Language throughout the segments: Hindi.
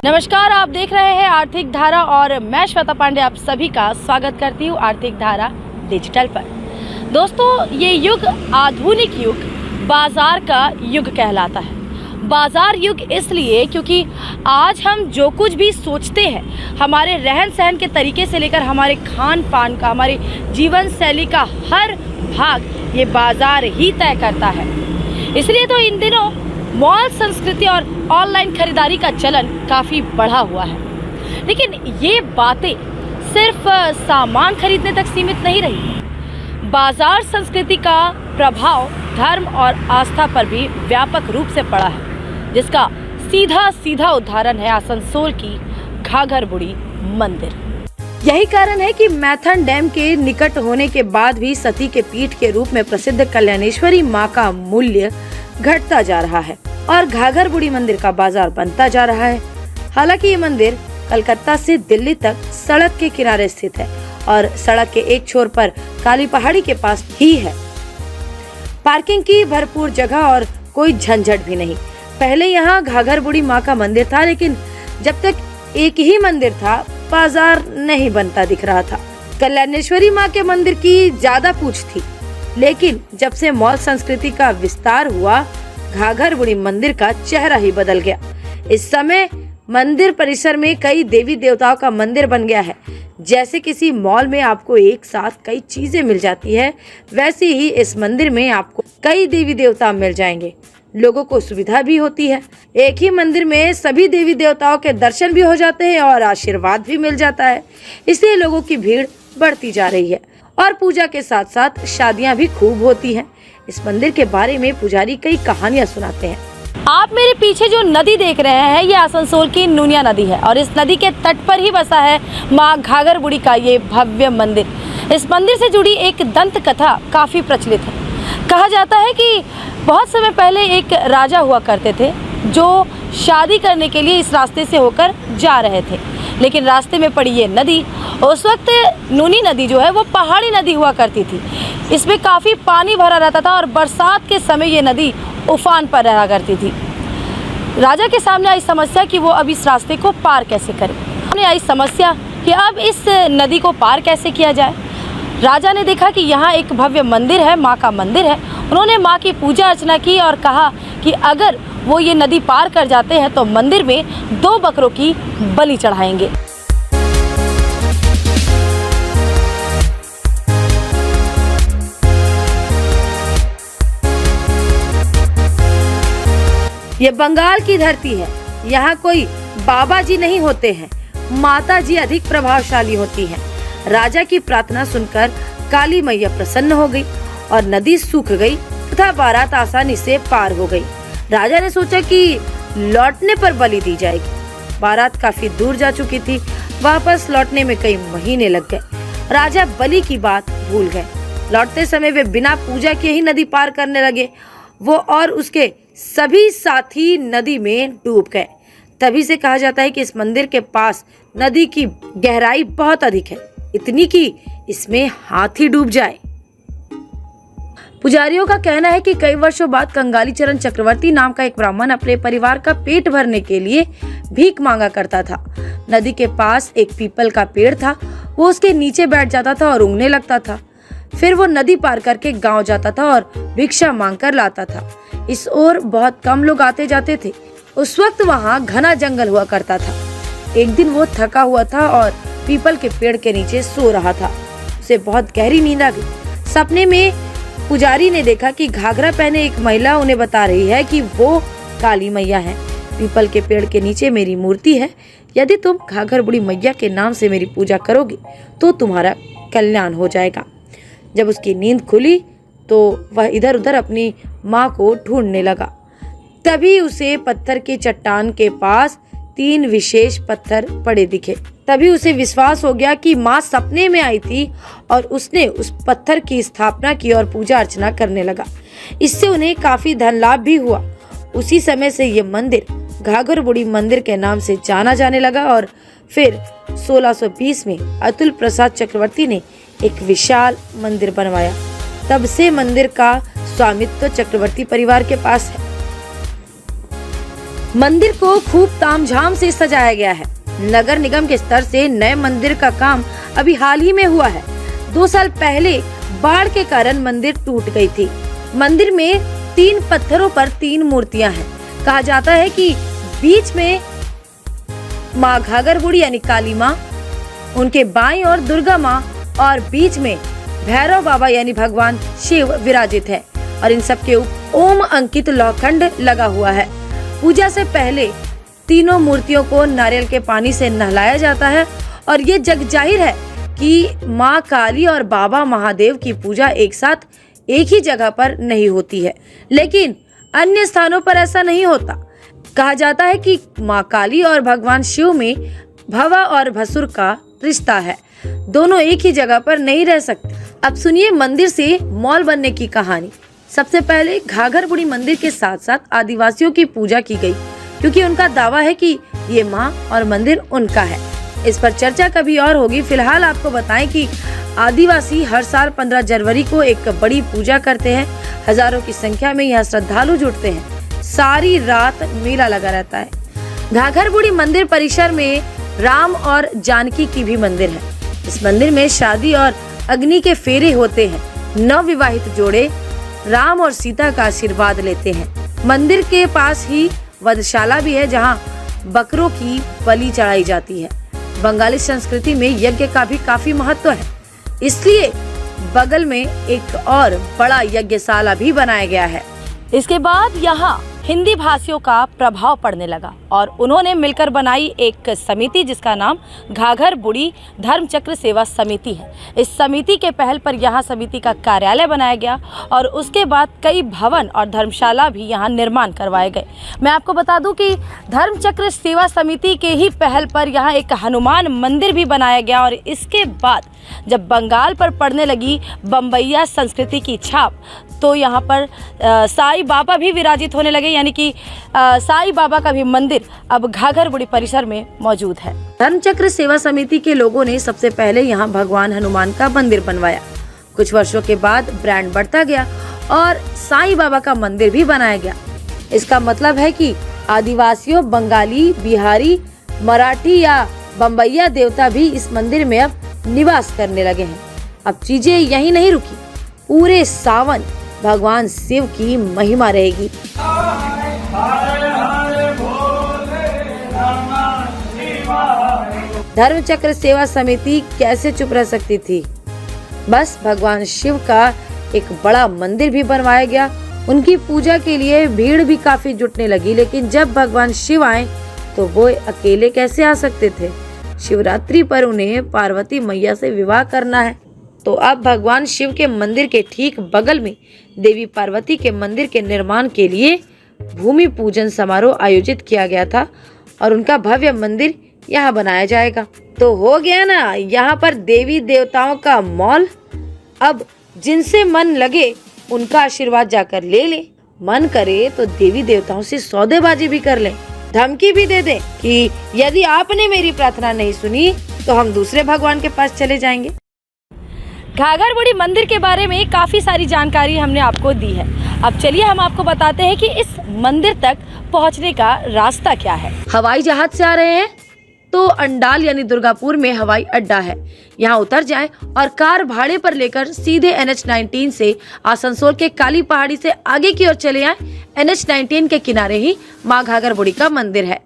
नमस्कार, आप देख रहे हैं आर्थिक धारा और मैं श्वेता पांडे आप सभी का स्वागत करती हूँ आर्थिक धारा डिजिटल पर। दोस्तों, ये युग आधुनिक युग बाजार का युग कहलाता है। बाजार युग इसलिए क्योंकि आज हम जो कुछ भी सोचते हैं, हमारे रहन सहन के तरीके से लेकर हमारे खान पान का, हमारी जीवन शैली का हर भाग ये बाजार ही तय करता है। इसलिए तो इन दिनों मॉल संस्कृति और ऑनलाइन खरीदारी का चलन काफ़ी बढ़ा हुआ है। लेकिन ये बातें सिर्फ सामान खरीदने तक सीमित नहीं रही। बाजार संस्कृति का प्रभाव धर्म और आस्था पर भी व्यापक रूप से पड़ा है, जिसका सीधा उदाहरण है आसनसोल की घाघर बुढ़ी मंदिर। यही कारण है कि मैथन डैम के निकट होने के बाद भी सती के पीठ के रूप में प्रसिद्ध कल्याणेश्वरी मां का मूल्य घटता जा रहा है और घाघर बुढ़ी मंदिर का बाजार बनता जा रहा है। हालांकि ये मंदिर कलकत्ता से दिल्ली तक सड़क के किनारे स्थित है और सड़क के एक छोर पर काली पहाड़ी के पास ही है। पार्किंग की भरपूर जगह और कोई झंझट भी नहीं। पहले यहाँ घाघर बुढ़ी माँ का मंदिर था, लेकिन जब तक एक ही मंदिर था, बाजार नहीं बनता दिख रहा था। कल्याणेश्वरी माँ के मंदिर की ज्यादा पूछ थी, लेकिन जब से मॉल संस्कृति का विस्तार हुआ, घाघर बुढ़ी मंदिर का चेहरा ही बदल गया। इस समय मंदिर परिसर में कई देवी देवताओं का मंदिर बन गया है। जैसे किसी मॉल में आपको एक साथ कई चीजें मिल जाती है, वैसे ही इस मंदिर में आपको कई देवी देवता मिल जाएंगे। लोगों को सुविधा भी होती है। एक ही मंदिर में सभी देवी देवताओं के दर्शन भी हो जाते हैं और आशीर्वाद भी मिल जाता है। इसलिए लोगों की भीड़ बढ़ती जा रही है और पूजा के साथ साथ शादियां भी खूब होती हैं। इस मंदिर के बारे में पुजारी कई कहानियां सुनाते हैं। आप मेरे पीछे जो नदी देख रहे हैं, ये आसनसोल की नूनिया नदी है और इस नदी के तट पर ही बसा है माँ घाघर बुढ़ी का ये भव्य मंदिर। इस मंदिर से जुड़ी एक दंत कथा काफी प्रचलित है। कहा जाता है कि बहुत समय पहले एक राजा हुआ करते थे जो शादी करने के लिए इस रास्ते से होकर जा रहे थे, लेकिन रास्ते में पड़ी ये नदी, उस वक्त नूनी नदी जो है वो पहाड़ी नदी हुआ करती थी। इसमें काफ़ी पानी भरा रहता था और बरसात के समय ये नदी उफान पर रहा करती थी। राजा के सामने आई समस्या कि वो अब इस रास्ते को पार कैसे करें। सामने आई समस्या कि अब इस नदी को पार कैसे किया जाए। राजा ने देखा कि यहाँ एक भव्य मंदिर है, माँ का मंदिर है। उन्होंने माँ की पूजा अर्चना की और कहा कि अगर वो ये नदी पार कर जाते हैं तो मंदिर में 2 बकरों की बलि चढ़ाएंगे। ये बंगाल की धरती है। यहाँ कोई बाबा जी नहीं होते हैं, माता जी अधिक प्रभावशाली होती हैं। राजा की प्रार्थना सुनकर काली मैया प्रसन्न हो गई और नदी सूख गई तथा बारात आसानी से पार हो गई। राजा ने सोचा कि लौटने पर बलि दी जाएगी। बारात काफी दूर जा चुकी थी, वापस लौटने में कई महीने लग गए। राजा बलि की बात भूल गए। लौटते समय वे बिना पूजा के ही नदी पार करने लगे। वो और उसके सभी साथी नदी में डूब गए। तभी से कहा जाता है कि इस मंदिर के पास नदी की गहराई बहुत अधिक है, इतनी कि इसमें हाथी डूब जाए। पुजारियों का कहना है कि कई वर्षों बाद कंगाली चरण चक्रवर्ती नाम का एक ब्राह्मण अपने परिवार का पेट भरने के लिए भीख मांगा करता था। नदी के पास एक पीपल का पेड़ था। वो उसके नीचे बैठ जाता था और ऊँघने लगता था। फिर वो नदी पार करके गांव जाता था और भिक्षा मांग कर लाता था। इस ओर बहुत कम लोग आते जाते थे। उस वक्त वहाँ घना जंगल हुआ करता था। एक दिन वो थका हुआ था और पीपल के पेड़ के नीचे सो रहा था। उसे बहुत गहरी नींद आ गई। सपने में पुजारी ने देखा कि घाघरा पहने एक महिला उन्हें बता रही है कि वो काली मैया है। पीपल के पेड़ के नीचे मेरी मूर्ति है। यदि तुम घाघर बुढ़ी मैया के नाम से मेरी पूजा करोगे तो तुम्हारा कल्याण हो जाएगा। जब उसकी नींद खुली तो वह इधर उधर अपनी माँ को ढूंढने लगा। तभी उसे पत्थर के चट्टान के पास 3 विशेष पत्थर पड़े दिखे। तभी उसे विश्वास हो गया कि माँ सपने में आई थी और उसने उस पत्थर की स्थापना की और पूजा अर्चना करने लगा। इससे उन्हें काफी धन लाभ भी हुआ। उसी समय से ये मंदिर घाघर बुढ़ी मंदिर के नाम से जाना जाने लगा और फिर 1620 में अतुल प्रसाद चक्रवर्ती ने एक विशाल मंदिर बनवाया। तब से मंदिर का स्वामित्व चक्रवर्ती परिवार के पास है। मंदिर को खूब तामझाम से सजाया गया है। नगर निगम के स्तर से नए मंदिर का काम अभी हाल ही में हुआ है। 2 साल पहले बाढ़ के कारण मंदिर टूट गई थी। मंदिर में 3 पत्थरों पर 3 मूर्तियां हैं। कहा जाता है कि बीच में माँ घाघर बुढ़ी यानी काली माँ, उनके बाईं ओर दुर्गा माँ और बीच में भैरव बाबा यानी भगवान शिव विराजित है और इन सब के ओम अंकित लोखंड लगा हुआ है। पूजा से पहले तीनों मूर्तियों को नारियल के पानी से नहलाया जाता है और ये जग जाहिर है कि माँ काली और बाबा महादेव की पूजा एक साथ एक ही जगह पर नहीं होती है, लेकिन अन्य स्थानों पर ऐसा नहीं होता। कहा जाता है कि माँ काली और भगवान शिव में भवा और भसुर का रिश्ता है, दोनों एक ही जगह पर नहीं रह सकते। अब सुनिए मंदिर से मॉल बनने की कहानी। सबसे पहले घाघर बुढ़ी मंदिर के साथ साथ आदिवासियों की पूजा की गई, क्योंकि उनका दावा है कि ये माँ और मंदिर उनका है। इस पर चर्चा कभी और होगी। फिलहाल आपको बताएं कि आदिवासी हर साल 15 जनवरी को एक बड़ी पूजा करते हैं। हजारों की संख्या में यहाँ श्रद्धालु जुटते हैं। सारी रात मेला लगा रहता है। घाघर बुढ़ी मंदिर परिसर में राम और जानकी की भी मंदिर है। इस मंदिर में शादी और अग्नि के फेरे होते हैं। नवविवाहित जोड़े राम और सीता का आशीर्वाद लेते हैं। मंदिर के पास ही वधशाला भी है, जहां बकरों की बलि चढ़ाई जाती है। बंगाली संस्कृति में यज्ञ का भी काफी महत्व है, इसलिए बगल में एक और बड़ा यज्ञशाला भी बनाया गया है। इसके बाद यहाँ हिंदी भाषियों का प्रभाव पड़ने लगा और उन्होंने मिलकर बनाई एक समिति, जिसका नाम घाघर बुढ़ी धर्मचक्र सेवा समिति है। इस समिति के पहल पर यहाँ समिति का कार्यालय बनाया गया और उसके बाद कई भवन और धर्मशाला भी यहाँ निर्माण करवाए गए। मैं आपको बता दूं कि धर्मचक्र सेवा समिति के ही पहल पर यहाँ एक हनुमान मंदिर भी बनाया गया और इसके बाद जब बंगाल पर पड़ने लगी बम्बैया संस्कृति की छाप, तो यहाँ पर साईं बाबा भी विराजित होने लगे, यानी कि साईं बाबा का भी मंदिर अब घाघर बुढ़ी परिसर में मौजूद है। धर्मचक्र सेवा समिति के लोगों ने सबसे पहले यहाँ भगवान हनुमान का मंदिर बनवाया। कुछ वर्षों के बाद ब्रांड बढ़ता गया और साईं बाबा का मंदिर भी बनाया गया। इसका मतलब है कि आदिवासियों, बंगाली, बिहारी, मराठी या बम्बैया देवता भी इस मंदिर में अब निवास करने लगे हैं। अब चीजें यही नहीं रुकी, पूरे सावन भगवान शिव की महिमा रहेगी। धर्मचक्र सेवा समिति कैसे चुप रह सकती थी। बस भगवान शिव का एक बड़ा मंदिर भी बनवाया गया। उनकी पूजा के लिए भीड़ भी काफी जुटने लगी, लेकिन जब भगवान शिव आए तो वो अकेले कैसे आ सकते थे। शिवरात्रि पर उन्हें पार्वती मैया से विवाह करना है, तो अब भगवान शिव के मंदिर के ठीक बगल में देवी पार्वती के मंदिर के निर्माण के लिए भूमि पूजन समारोह आयोजित किया गया था और उनका भव्य मंदिर यहाँ बनाया जाएगा। तो हो गया ना यहाँ पर देवी देवताओं का मॉल। अब जिनसे मन लगे उनका आशीर्वाद जाकर ले ले, मन करे तो देवी देवताओं से सौदेबाजी भी कर ले, धमकी भी दे दे कि यदि आपने मेरी प्रार्थना नहीं सुनी तो हम दूसरे भगवान के पास चले जाएंगे। घाघर बुढ़ी मंदिर के बारे में काफ़ी सारी जानकारी हमने आपको दी है। अब चलिए हम आपको बताते हैं कि इस मंदिर तक पहुंचने का रास्ता क्या है। हवाई जहाज से आ रहे हैं तो अंडाल यानी दुर्गापुर में हवाई अड्डा है, यहाँ उतर जाएं और कार भाड़े पर लेकर सीधे NH-19 से आसनसोल के काली पहाड़ी से आगे की ओर चले आए। NH-19 के किनारे ही माँ घाघर बुढ़ी का मंदिर है।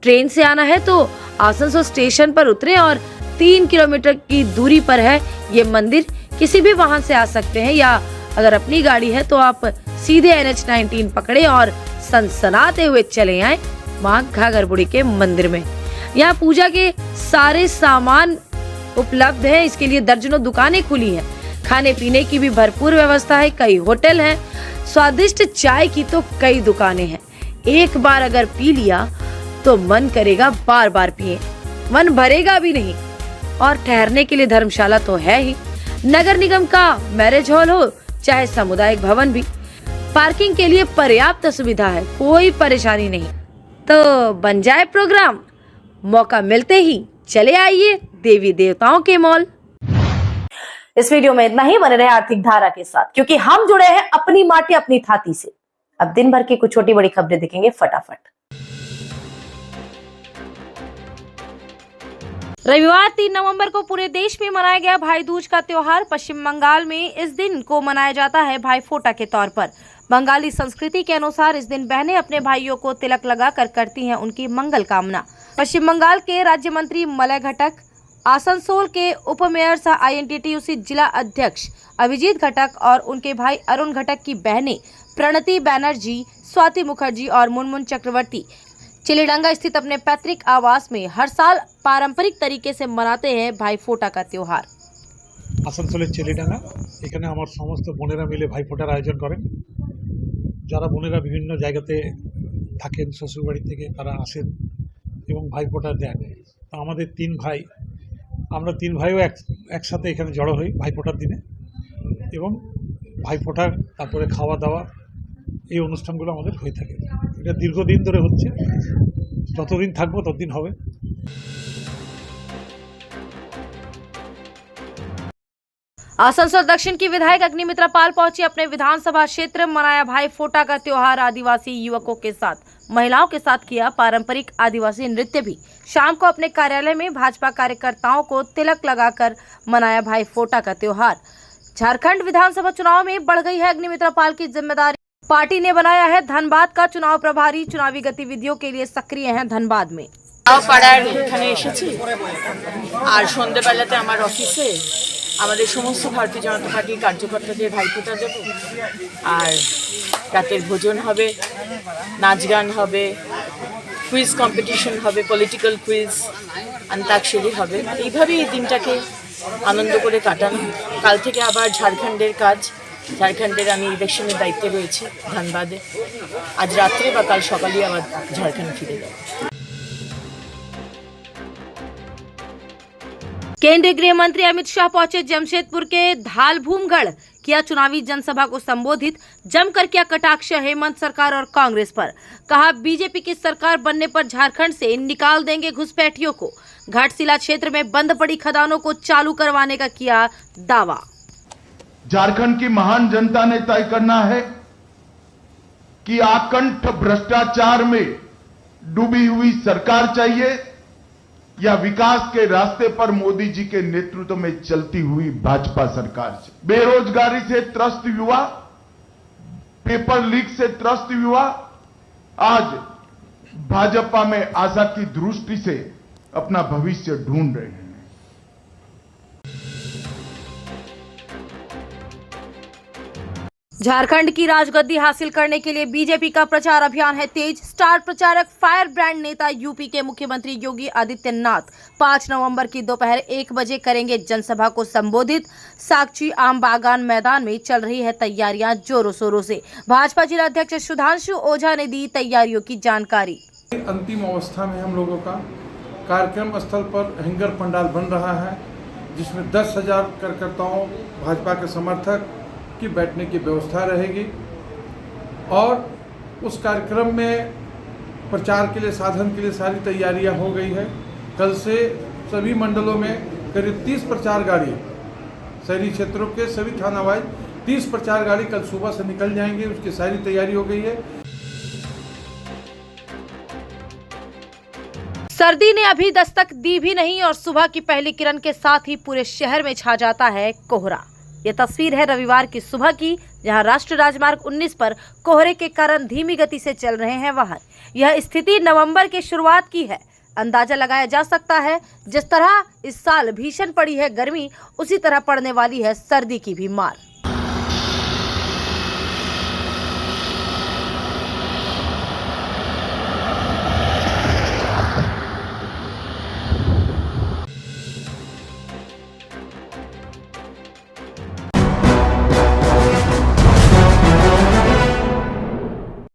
ट्रेन से आना है तो आसनसोल स्टेशन पर उतरे और 3 किलोमीटर की दूरी पर है ये मंदिर। किसी भी वाहन से आ सकते हैं या अगर अपनी गाड़ी है तो आप सीधे NH-19 पकड़े और सनसनाते हुए चले आए माँ घाघर बुढ़ी के मंदिर में। यहाँ पूजा के सारे सामान उपलब्ध है। इसके लिए दर्जनों दुकानें खुली हैं। खाने पीने की भी भरपूर व्यवस्था है। कई होटल हैं। स्वादिष्ट चाय की तो कई दुकानें हैं। एक बार अगर पी लिया तो मन करेगा बार बार पिए, मन भरेगा भी नहीं। और ठहरने के लिए धर्मशाला तो है ही। नगर निगम का मैरिज हॉल हो चाहे सामुदायिक भवन भी, पार्किंग के लिए पर्याप्त सुविधा है, कोई परेशानी नहीं। तो बन जाए प्रोग्राम, मौका मिलते ही चले आइए देवी देवताओं के मॉल। इस वीडियो में इतना ही। बने रहे आर्थिक धारा के साथ, क्योंकि हम जुड़े हैं अपनी माटी अपनी थाती से। अब दिन भर की कुछ छोटी बड़ी खबरें देखेंगे फटाफट। रविवार 3 नवंबर को पूरे देश में मनाया गया भाई दूज का त्योहार। पश्चिम बंगाल में इस दिन को मनाया जाता है भाई फोटा के तौर पर। बंगाली संस्कृति के अनुसार इस दिन बहनें अपने भाइयों को तिलक लगाकर करती हैं उनकी मंगल कामना। पश्चिम बंगाल के राज्य मंत्री मलय घटक, आसनसोल के उप मेयर सह INTTUC जिला अध्यक्ष अभिजीत घटक और उनके भाई अरुण घटक की बहनें प्रणति बैनर्जी, स्वाति मुखर्जी और मुनमुन चक्रवर्ती चिलीडंगा स्थित अपने पैतृक आवास में हर साल पारंपरिक तरीके से मनाते हैं भाई फोटा का त्योहार। आसानसोलेर चिलीडांगा एखाने आमार समस्त बोनेरा मिले भाई फोटार आयोजन करें। যারা বোনেরা বিভিন্ন জায়গাতে থাকেন শ্বশুরবাড়ি থেকে তারা আসেন এবং ভাই ফোঁটা দেন। তো আমাদের তিন ভাই, আমরা তিন ভাইও একসাথে এখানে জড়ো হই ভাই ফোঁটার দিনে এবং ভাই ফোঁটা তারপরে খাওয়া দাওয়া এই অনুষ্ঠানগুলো আমাদের হয়ে থাকে। এটা দীর্ঘদিন ধরে হচ্ছে, যতদিন থাকবো ততদিন হবে। आसनसोल दक्षिण की विधायक अग्निमित्रा पाल पहुंची अपने विधानसभा क्षेत्र, मनाया भाई फोटा का त्योहार। आदिवासी युवकों के साथ महिलाओं के साथ किया पारंपरिक आदिवासी नृत्य भी। शाम को अपने कार्यालय में भाजपा कार्यकर्ताओं को तिलक लगाकर मनाया भाई फोटा का त्योहार। झारखंड विधानसभा चुनाव में बढ़ गई है अग्निमित्रा पाल की जिम्मेदारी। पार्टी ने बनाया है धनबाद का चुनाव प्रभारी। चुनावी गतिविधियों के लिए सक्रिय है धनबाद में। পাড়ার এখানে এসেছি আর সন্ধ্যাবেলাতে আমার অফিসে আমাদের সমস্ত ভারতীয় জনতা পার্টির কার্যকর্তাদের ভাইফোঁটা দেব আর রাতের ভোজন হবে, নাচ গান হবে, কুইজ কম্পিটিশন হবে, পলিটিক্যাল কুইজ, অন্তাক্ষরী হবে। এইভাবেই এই দিনটাকে আনন্দ করে কাটানো। কাল থেকে আবার ঝাড়খণ্ডের কাজ, ঝাড়খণ্ডের আমি ইলেকশনের দায়িত্বে রয়েছি ধানবাদে। আজ রাত্রে বা কাল সকালেই আবার ঝাড়খণ্ড ফিরে যাব। केंद्रीय गृह मंत्री अमित शाह पहुंचे जमशेदपुर के धालभूमगढ़, किया चुनावी जनसभा को संबोधित। जमकर किया कटाक्ष हेमंत सरकार और कांग्रेस पर। कहा बीजेपी की सरकार बनने पर झारखंड से निकाल देंगे घुसपैठियों को। घाटशिला क्षेत्र में बंद पड़ी खदानों को चालू करवाने का किया दावा। झारखंड की महान जनता ने तय करना है कि आकंठ भ्रष्टाचार में डूबी हुई सरकार चाहिए या विकास के रास्ते पर मोदी जी के नेतृत्व में चलती हुई भाजपा सरकार से। बेरोजगारी से त्रस्त युवा, पेपर लीक से त्रस्त युवा आज भाजपा में आशा की दृष्टि से अपना भविष्य ढूंढ रहे हैं। झारखंड की राजगद्दी हासिल करने के लिए बीजेपी का प्रचार अभियान है तेज। स्टार प्रचारक फायर ब्रांड नेता यूपी के मुख्यमंत्री योगी आदित्यनाथ 5 नवंबर की दोपहर 1 बजे करेंगे जनसभा को संबोधित। साक्षी आम बागान मैदान में चल रही है तैयारियां जोरों शोरों से। भाजपा जिला अध्यक्ष सुधांशु ओझा ने दी तैयारियों की जानकारी। अंतिम अवस्था में हम लोगों का कार्यक्रम स्थल पर हैंगर पंडाल बन रहा है, जिसमें 10,000 कार्यकर्ताओं, भाजपा के समर्थक की बैठने की व्यवस्था रहेगी और उस कार्यक्रम में प्रचार के लिए, साधन के लिए सारी तैयारियां हो गई है। कल से सभी मंडलों में करीब 30 प्रचार गाड़ी, शहरी क्षेत्रों के सभी थाना वाइज 30 प्रचार गाड़ी कल सुबह से निकल जाएंगे, उसकी सारी तैयारी हो गई है। सर्दी ने अभी दस्तक दी भी नहीं और सुबह की पहली किरण के साथ ही पूरे शहर में छा जाता है कोहरा। ये तस्वीर है रविवार की सुबह की, जहां राष्ट्रीय राजमार्ग 19 पर कोहरे के कारण धीमी गति से चल रहे हैं वाहन। यह स्थिति नवंबर के शुरुआत की है। अंदाजा लगाया जा सकता है जिस तरह इस साल भीषण पड़ी है गर्मी, उसी तरह पड़ने वाली है सर्दी की भी मार।